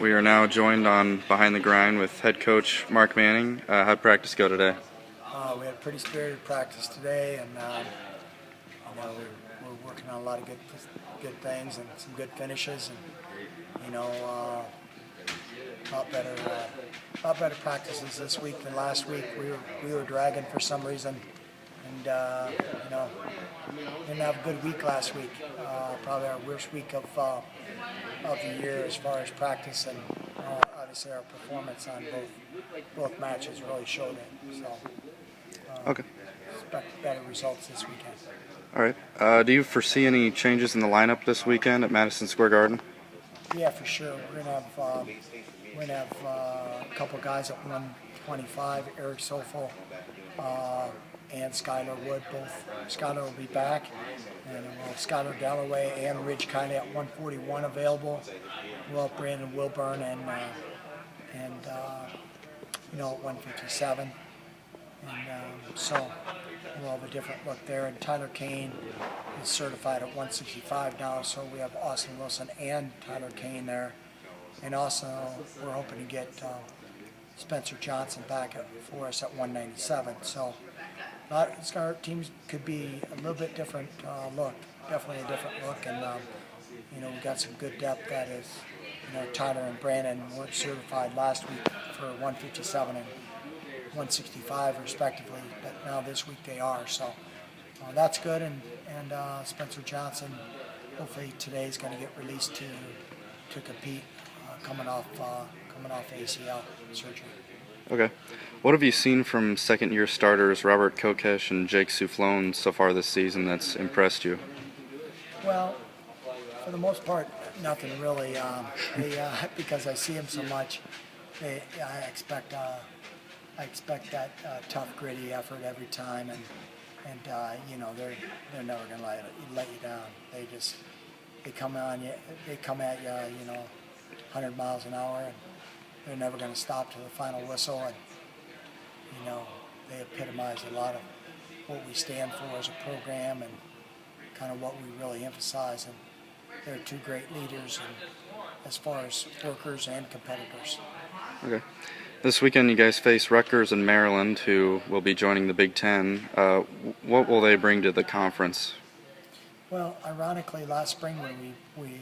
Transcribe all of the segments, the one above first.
We are now joined on Behind the Grind with head coach Mark Manning. How'd practice go today? We had a pretty spirited practice today, and we're working on a lot of good things and some good finishes, and a lot better practices this week than last week. We were dragging for some reason, and didn't have a good week last week. Probably our worst week of the year as far as practice, and obviously our performance on both matches really showed it. So Okay. expect better results this weekend. All right. Do you foresee any changes in the lineup this weekend at Madison Square Garden? Yeah, for sure. We're gonna have a couple guys at 125. Eric Sofel and Skylar Wood. Both Skylar will be back, and we'll have Skylar Galloway and Ridge kind of at 141 available. We'll have Brandon Wilburn and at 157. And so we'll have a different look there. And Tyler Kane is certified at 165 now, so we have Austin Wilson and Tyler Kane there. And also we're hoping to get Spencer Johnson back for us at 197. So our teams could be a little bit different look, definitely a different look. And we've got some good depth. That is, Tyler and Brandon weren't certified last week for 157 and 165 respectively, but now this week they are. So that's good. And Spencer Johnson, hopefully today is going to get released to compete, coming off ACL surgery. Okay. What have you seen from second-year starters Robert Kokesh and Jake Soufflone so far this season that's impressed you? Well, for the most part, nothing really. Because I see them so much, I expect that tough, gritty effort every time, and they're never going to let you down. They come at you, 100 miles an hour, and they're never going to stop to the final whistle. And they epitomize a lot of what we stand for as a program and kind of what we really emphasize. And they're two great leaders, and as far as workers and competitors. Okay. This weekend you guys face Rutgers and Maryland, who will be joining the Big Ten. What will they bring to the conference? Well, ironically, last spring when we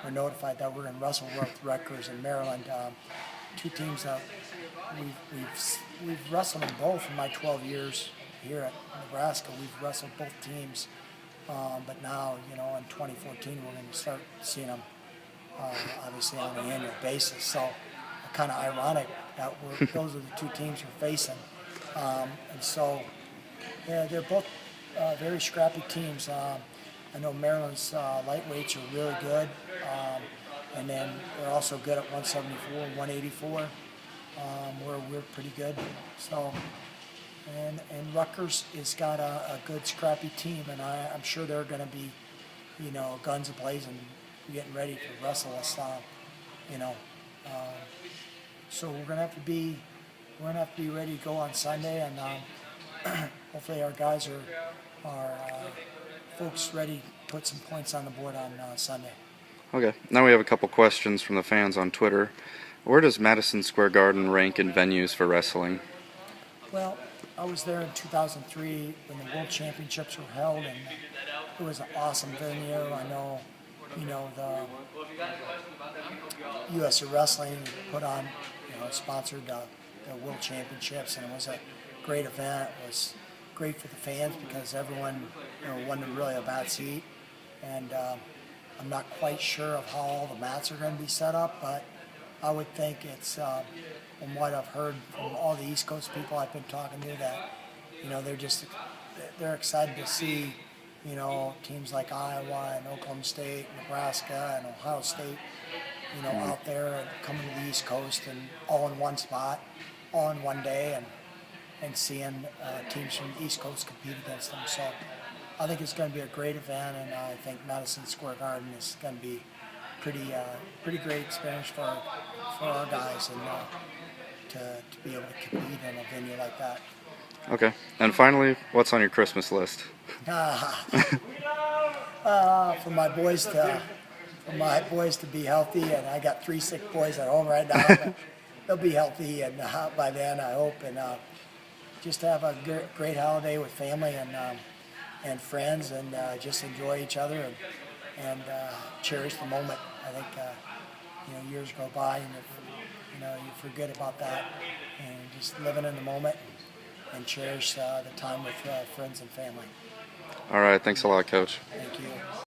were notified that we're going to wrestle with Rutgers and Maryland, two teams that we've wrestled in both in my 12 years here at Nebraska. We've wrestled both teams, but now, in 2014 we're going to start seeing them obviously on an annual basis. So kind of ironic that those are the two teams we're facing, and so they're both very scrappy teams. I know Maryland's lightweights are really good, and then they're also good at 174, 184, where we're pretty good. So, and Rutgers has got a good scrappy team, and I'm sure they're going to be, guns a-blazing, getting ready to wrestle us. So we're going to have to be ready to go on Sunday, and hopefully our guys are folks ready to put some points on the board on Sunday. Okay. Now we have a couple questions from the fans on Twitter. Where does Madison Square Garden rank in venues for wrestling? Well, I was there in 2003 when the World Championships were held, and it was an awesome venue. I know, the U.S. Wrestling put on, sponsored the World Championships, and it was a great event. It was great for the fans because everyone, wasn't really a bad seat, and I'm not quite sure of how all the mats are going to be set up, but I would think it's, from what I've heard from all the East Coast people I've been talking to, that, they're excited to see, teams like Iowa and Oklahoma State, Nebraska and Ohio State, out there and coming to the East Coast and all in one spot, all in one day, and seeing teams from the East Coast compete against them. So I think it's going to be a great event, and I think Madison Square Garden is going to be pretty great experience for our guys, and to be able to compete in a venue like that. Okay. And finally, what's on your Christmas list? For my boys to for my boys to be healthy, and I got 3 sick boys at home right now. But they'll be healthy, and by then I hope, and just have a great holiday with family and friends, and just enjoy each other and cherish the moment. I think years go by, and you forget about that, and just living in the moment and cherish the time with friends and family. All right, thanks a lot, Coach. Thank you.